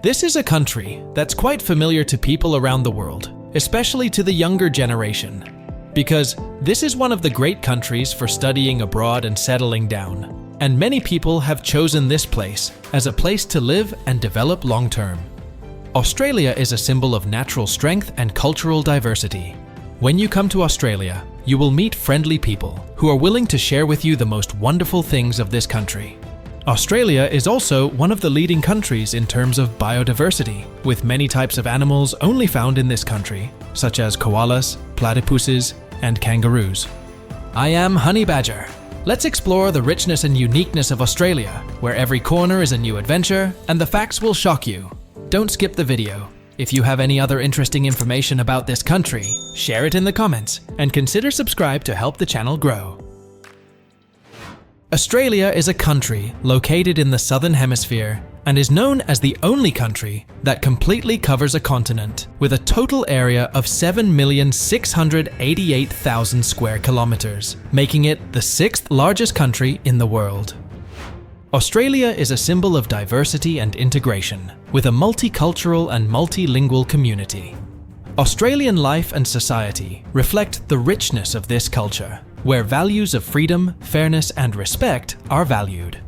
This is a country that's quite familiar to people around the world, especially to the younger generation, because this is one of the great countries for studying abroad and settling down, and many people have chosen this place as a place to live and develop long-term. Australia is a symbol of natural strength and cultural diversity. When you come to Australia, you will meet friendly people who are willing to share with you the most wonderful things of this country. Australia is also one of the leading countries in terms of biodiversity, with many types of animals only found in this country, such as koalas, platypuses, and kangaroos. I am Honey Badger. Let's explore the richness and uniqueness of Australia, where every corner is a new adventure and the facts will shock you. Don't skip the video. If you have any other interesting information about this country, share it in the comments and consider subscribe to help the channel grow. Australia is a country located in the Southern Hemisphere and is known as the only country that completely covers a continent with a total area of 7,688,000 square kilometers, making it the 6th largest country in the world. Australia is a symbol of diversity and integration, with a multicultural and multilingual community. Australian life and society reflect the richness of this culture, where values of freedom, fairness, and respect are valued.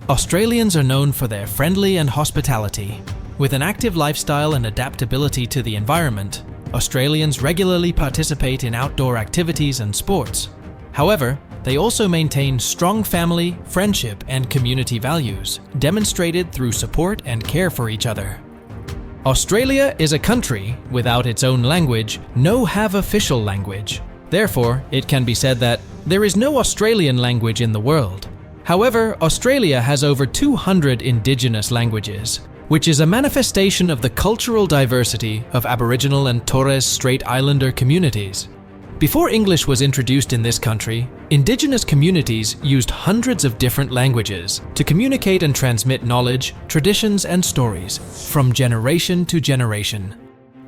Australians are known for their friendly and hospitality. With an active lifestyle and adaptability to the environment, Australians regularly participate in outdoor activities and sports. However, they also maintain strong family, friendship, and community values, demonstrated through support and care for each other. Australia is a country without its own language, no have official language. Therefore, it can be said that there is no Australian language in the world. However, Australia has over 200 indigenous languages, which is a manifestation of the cultural diversity of Aboriginal and Torres Strait Islander communities. Before English was introduced in this country, indigenous communities used hundreds of different languages to communicate and transmit knowledge, traditions, and stories from generation to generation.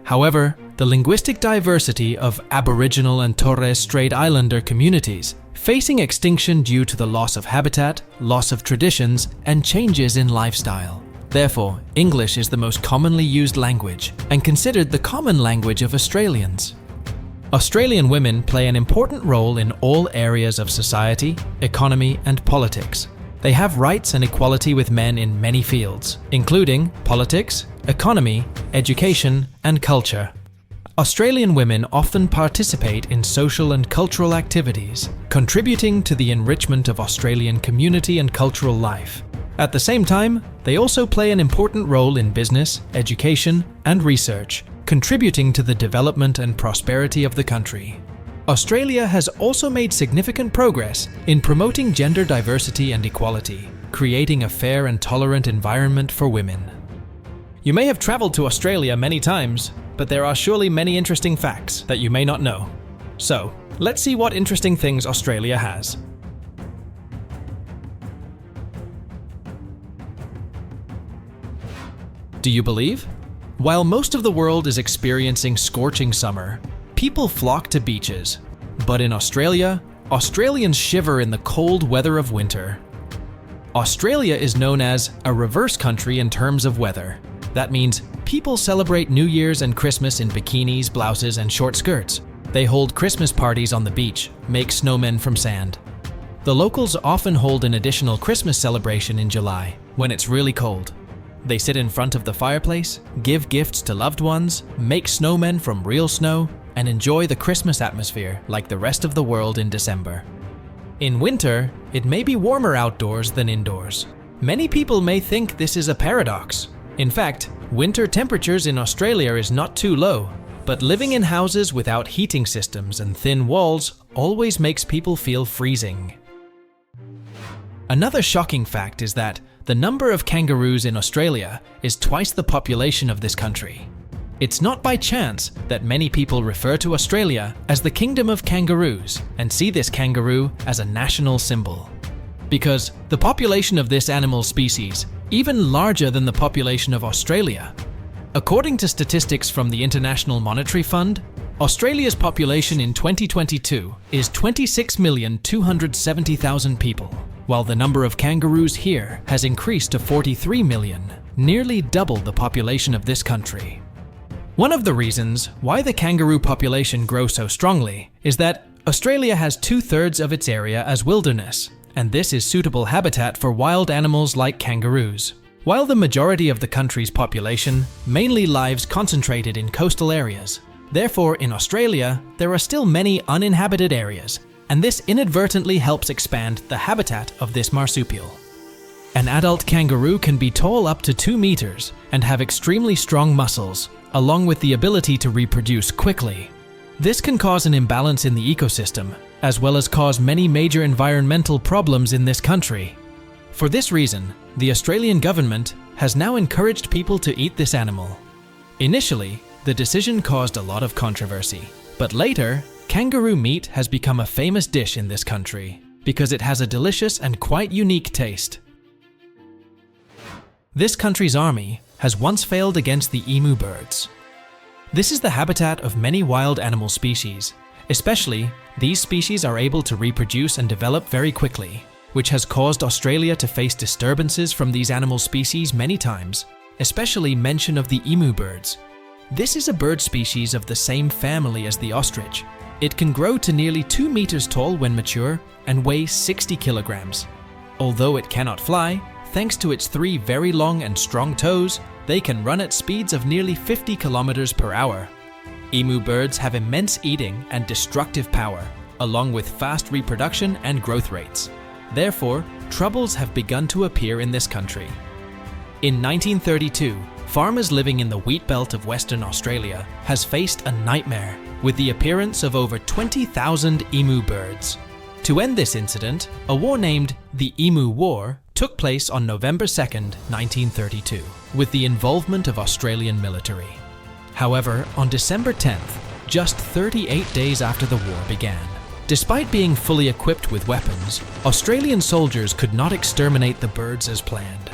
However, the linguistic diversity of Aboriginal and Torres Strait Islander communities facing extinction due to the loss of habitat, loss of traditions, and changes in lifestyle. Therefore, English is the most commonly used language and considered the common language of Australians. Australian women play an important role in all areas of society, economy, and politics. They have rights and equality with men in many fields, including politics, economy, education, and culture. Australian women often participate in social and cultural activities, contributing to the enrichment of Australian community and cultural life. At the same time, they also play an important role in business, education, and research, contributing to the development and prosperity of the country. Australia has also made significant progress in promoting gender diversity and equality, creating a fair and tolerant environment for women. You may have traveled to Australia many times, but there are surely many interesting facts that you may not know. So, let's see what interesting things Australia has. Do you believe? While most of the world is experiencing scorching summer, people flock to beaches. But in Australia, Australians shiver in the cold weather of winter. Australia is known as a reverse country in terms of weather. That means people celebrate New Year's and Christmas in bikinis, blouses, and short skirts. They hold Christmas parties on the beach, make snowmen from sand. The locals often hold an additional Christmas celebration in July, when it's really cold. They sit in front of the fireplace, give gifts to loved ones, make snowmen from real snow, and enjoy the Christmas atmosphere like the rest of the world in December. In winter, it may be warmer outdoors than indoors. Many people may think this is a paradox. In fact, winter temperatures in Australia is not too low, but living in houses without heating systems and thin walls always makes people feel freezing. Another shocking fact is that the number of kangaroos in Australia is twice the population of this country. It's not by chance that many people refer to Australia as the Kingdom of Kangaroos and see this kangaroo as a national symbol. Because the population of this animal species even larger than the population of Australia. According to statistics from the International Monetary Fund, Australia's population in 2022 is 26,270,000 people, while the number of kangaroos here has increased to 43 million. nearly double the population of this country. One of the reasons why the kangaroo population grows so strongly is that Australia has 2/3 of its area as wilderness, and this is suitable habitat for wild animals like kangaroos. While the majority of the country's population mainly lives concentrated in coastal areas, therefore in Australia there are still many uninhabited areas, and this inadvertently helps expand the habitat of this marsupial. An adult kangaroo can be tall up to 2 meters and have extremely strong muscles, along with the ability to reproduce quickly. This can cause an imbalance in the ecosystem, as well as cause many major environmental problems in this country. For this reason, the Australian government has now encouraged people to eat this animal. Initially, the decision caused a lot of controversy, but later, kangaroo meat has become a famous dish in this country because it has a delicious and quite unique taste. This country's army has once failed against the emu birds. This is the habitat of many wild animal species. Especially, these species are able to reproduce and develop very quickly, which has caused Australia to face disturbances from these animal species many times, especially mention of the emu birds. This is a bird species of the same family as the ostrich. It can grow to nearly 2 meters tall when mature and weigh 60 kilograms. Although it cannot fly, thanks to its 3 very long and strong toes, they can run at speeds of nearly 50 kilometers per hour. Emu birds have immense eating and destructive power, along with fast reproduction and growth rates. Therefore, troubles have begun to appear in this country. In 1932, farmers living in the wheat belt of Western Australia has faced a nightmare with the appearance of over 20,000 emu birds. To end this incident, a war named the Emu War took place on November 2nd, 1932, with the involvement of Australian military. However, on December 10th, just 38 days after the war began, despite being fully equipped with weapons, Australian soldiers could not exterminate the birds as planned.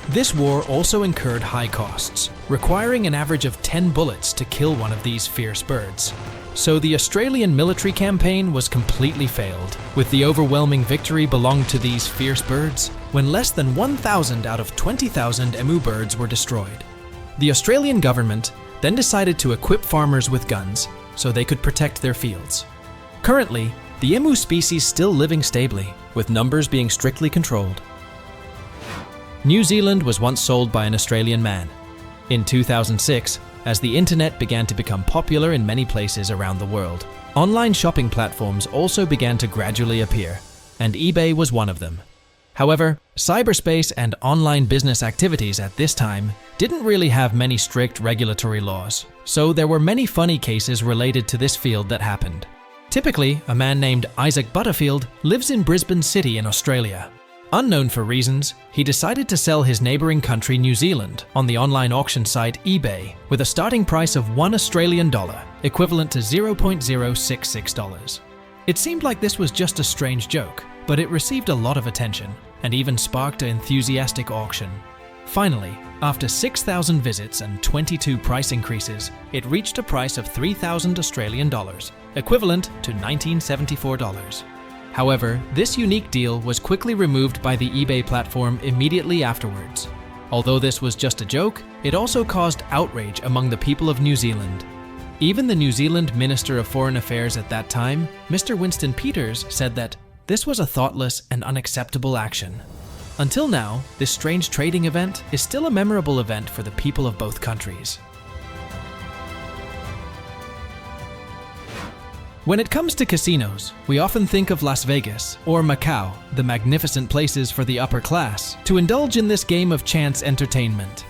This war also incurred high costs, requiring an average of 10 bullets to kill one of these fierce birds. So the Australian military campaign was completely failed, with the overwhelming victory belonged to these fierce birds, when less than 1,000 out of 20,000 emu birds were destroyed. The Australian government then decided to equip farmers with guns so they could protect their fields. Currently, the emu species still living stably, with numbers being strictly controlled. New Zealand was once sold by an Australian man. In 2006, as the internet began to become popular in many places around the world, online shopping platforms also began to gradually appear, and eBay was one of them. However, cyberspace and online business activities at this time didn't really have many strict regulatory laws, so there were many funny cases related to this field that happened. Typically, a man named Isaac Butterfield lives in Brisbane City in Australia. Unknown for reasons, he decided to sell his neighbouring country New Zealand on the online auction site eBay with a starting price of $1 Australian, equivalent to $0.066. It seemed like this was just a strange joke, but it received a lot of attention and even sparked an enthusiastic auction. Finally, after 6,000 visits and 22 price increases, it reached a price of $3,000 Australian, equivalent to $1974. However, this unique deal was quickly removed by the eBay platform immediately afterwards. Although this was just a joke, it also caused outrage among the people of New Zealand. Even the New Zealand Minister of Foreign Affairs at that time, Mr. Winston Peters, said that this was a thoughtless and unacceptable action. Until now, this strange trading event is still a memorable event for the people of both countries. When it comes to casinos, we often think of Las Vegas or Macau, the magnificent places for the upper class, to indulge in this game of chance entertainment.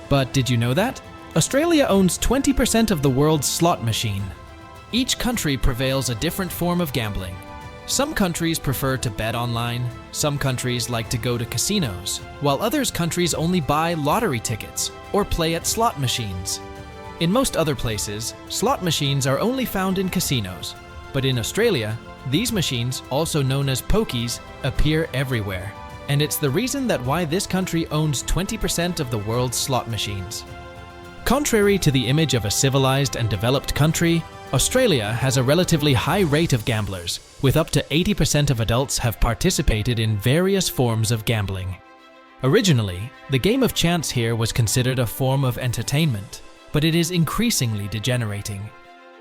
But did you know that? Australia owns 20% of the world's slot machine. Each country prevails a different form of gambling. Some countries prefer to bet online, some countries like to go to casinos, while other countries only buy lottery tickets or play at slot machines. In most other places, slot machines are only found in casinos, but in Australia, these machines, also known as pokies, appear everywhere. And it's the reason that why this country owns 20% of the world's slot machines. Contrary to the image of a civilized and developed country, Australia has a relatively high rate of gamblers, with up to 80% of adults have participated in various forms of gambling. Originally, the game of chance here was considered a form of entertainment, but it is increasingly degenerating.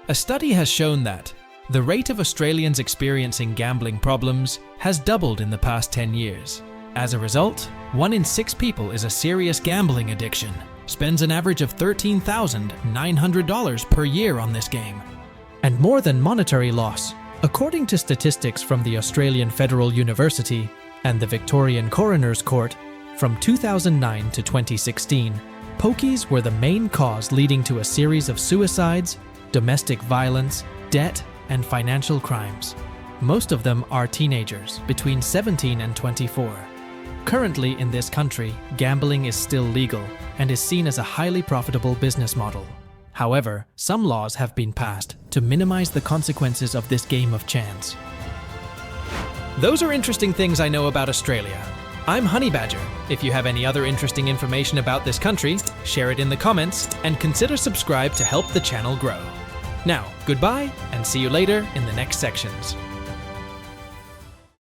A study has shown that the rate of Australians experiencing gambling problems has doubled in the past 10 years. As a result, 1 in 6 people is a serious gambling addiction, spends an average of $13,900 per year on this game. And more than monetary loss, according to statistics from the Australian Federal University and the Victorian Coroner's Court, from 2009 to 2016, pokies were the main cause leading to a series of suicides, domestic violence, debt, and financial crimes. Most of them are teenagers between 17 and 24. Currently in this country, gambling is still legal and is seen as a highly profitable business model. However, some laws have been passed to minimize the consequences of this game of chance. Those are interesting things I know about Australia. I'm Honey Badger. If you have any other interesting information about this country, share it in the comments and consider subscribe to help the channel grow. Now, goodbye and see you later in the next sections.